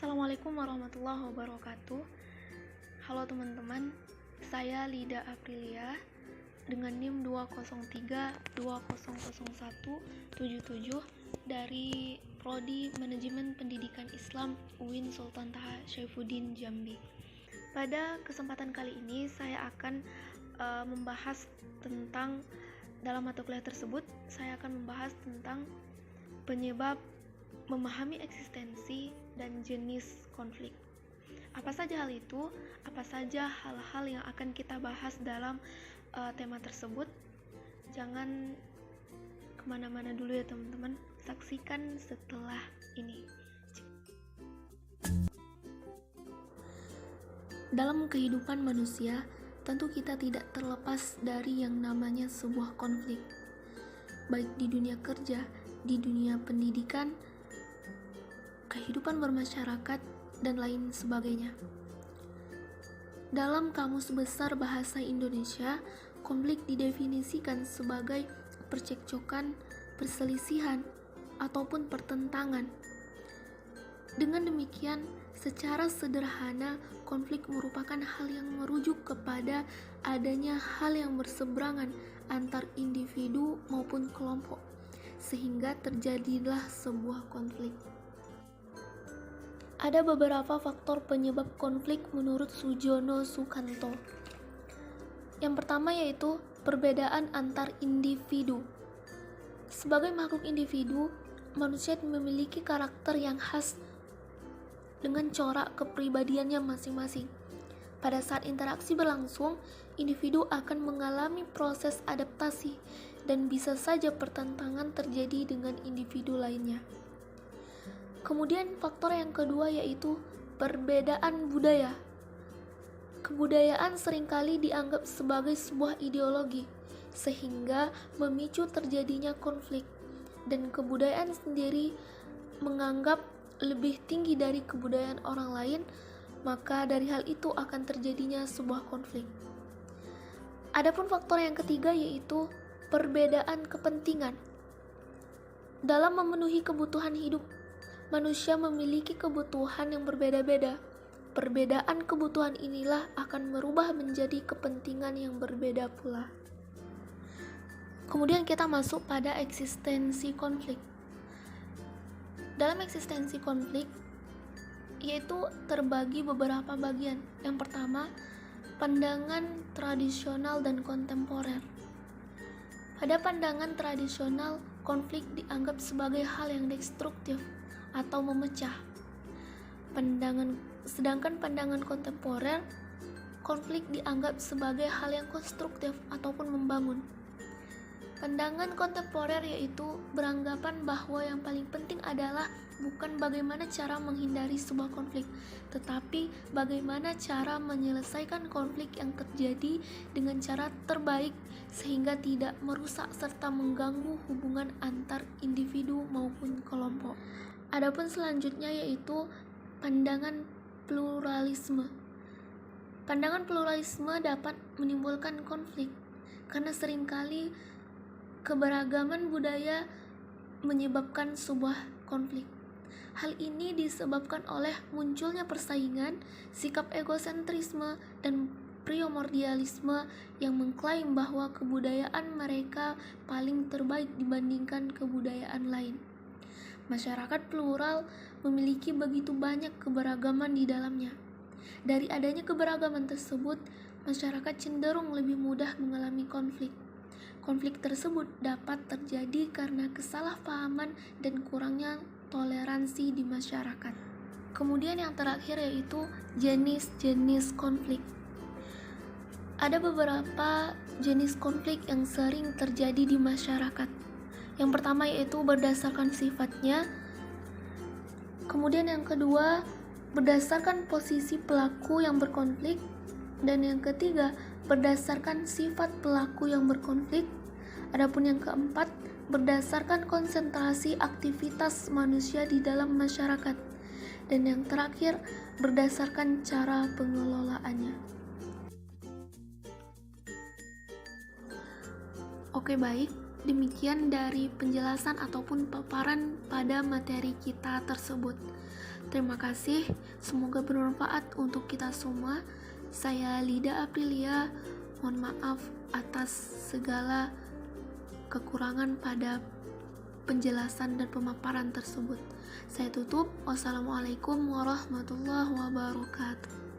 Assalamualaikum warahmatullahi wabarakatuh. Halo teman-teman, saya Lida Aprilia dengan NIM 203200177 dari Prodi Manajemen Pendidikan Islam UIN Sultan Taha Saifuddin Jambi. Pada kesempatan kali ini saya akan membahas tentang, dalam mata kuliah tersebut saya akan membahas tentang penyebab, memahami eksistensi dan jenis konflik. Apa saja hal itu? Apa saja hal-hal yang akan kita bahas dalam tema tersebut? Jangan kemana-mana dulu ya teman-teman, saksikan setelah ini. Dalam kehidupan manusia, tentu kita tidak terlepas dari yang namanya sebuah konflik, baik di dunia kerja, di dunia pendidikan, kehidupan bermasyarakat, dan lain sebagainya. Dalam Kamus Besar Bahasa Indonesia, konflik didefinisikan sebagai percekcokan, perselisihan, ataupun pertentangan. Dengan demikian, secara sederhana, konflik merupakan hal yang merujuk kepada adanya hal yang berseberangan antar individu maupun kelompok, sehingga terjadilah sebuah konflik. Ada beberapa faktor penyebab konflik menurut Sujono Sukanto. Yang pertama yaitu perbedaan antar individu. Sebagai makhluk individu, manusia memiliki karakter yang khas dengan corak kepribadiannya masing-masing. Pada saat interaksi berlangsung, individu akan mengalami proses adaptasi dan bisa saja pertentangan terjadi dengan individu lainnya. Kemudian faktor yang kedua yaitu perbedaan budaya. Kebudayaan seringkali dianggap sebagai sebuah ideologi, sehingga memicu terjadinya konflik, dan kebudayaan sendiri menganggap lebih tinggi dari kebudayaan orang lain, maka dari hal itu akan terjadinya sebuah konflik. Adapun faktor yang ketiga yaitu perbedaan kepentingan. Dalam memenuhi kebutuhan hidup, manusia memiliki kebutuhan yang berbeda-beda. Perbedaan kebutuhan inilah akan merubah menjadi kepentingan yang berbeda pula. Kemudian kita masuk pada eksistensi konflik. Dalam eksistensi konflik, yaitu terbagi beberapa bagian. Yang pertama, pandangan tradisional dan kontemporer. Pada pandangan tradisional, konflik dianggap sebagai hal yang destruktif atau memecah. Sedangkan pandangan kontemporer, konflik dianggap sebagai hal yang konstruktif ataupun membangun. Pandangan kontemporer yaitu beranggapan bahwa yang paling penting adalah bukan bagaimana cara menghindari sebuah konflik, tetapi bagaimana cara menyelesaikan konflik yang terjadi dengan cara terbaik sehingga tidak merusak serta mengganggu hubungan antar individu maupun kelompok. Adapun selanjutnya yaitu pandangan pluralisme. Pandangan pluralisme dapat menimbulkan konflik karena seringkali keberagaman budaya menyebabkan sebuah konflik. Hal ini disebabkan oleh munculnya persaingan, sikap egosentrisme, dan primordialisme yang mengklaim bahwa kebudayaan mereka paling terbaik dibandingkan kebudayaan lain. Masyarakat plural memiliki begitu banyak keberagaman di dalamnya. Dari adanya keberagaman tersebut, masyarakat cenderung lebih mudah mengalami konflik. Konflik tersebut dapat terjadi karena kesalahpahaman dan kurangnya toleransi di masyarakat. Kemudian yang terakhir yaitu jenis-jenis konflik. Ada beberapa jenis konflik yang sering terjadi di masyarakat. Yang pertama yaitu berdasarkan sifatnya. Kemudian yang kedua, berdasarkan posisi pelaku yang berkonflik. Dan yang ketiga, berdasarkan sifat pelaku yang berkonflik. Adapun yang keempat, berdasarkan konsentrasi aktivitas manusia di dalam masyarakat. Dan yang terakhir, berdasarkan cara pengelolaannya. Oke, baik. Demikian dari penjelasan ataupun paparan pada materi kita tersebut. Terima kasih, semoga bermanfaat untuk kita semua. Saya Lida Aprilia, mohon maaf atas segala kekurangan pada penjelasan dan pemaparan tersebut. Saya tutup. Wassalamualaikum warahmatullahi wabarakatuh.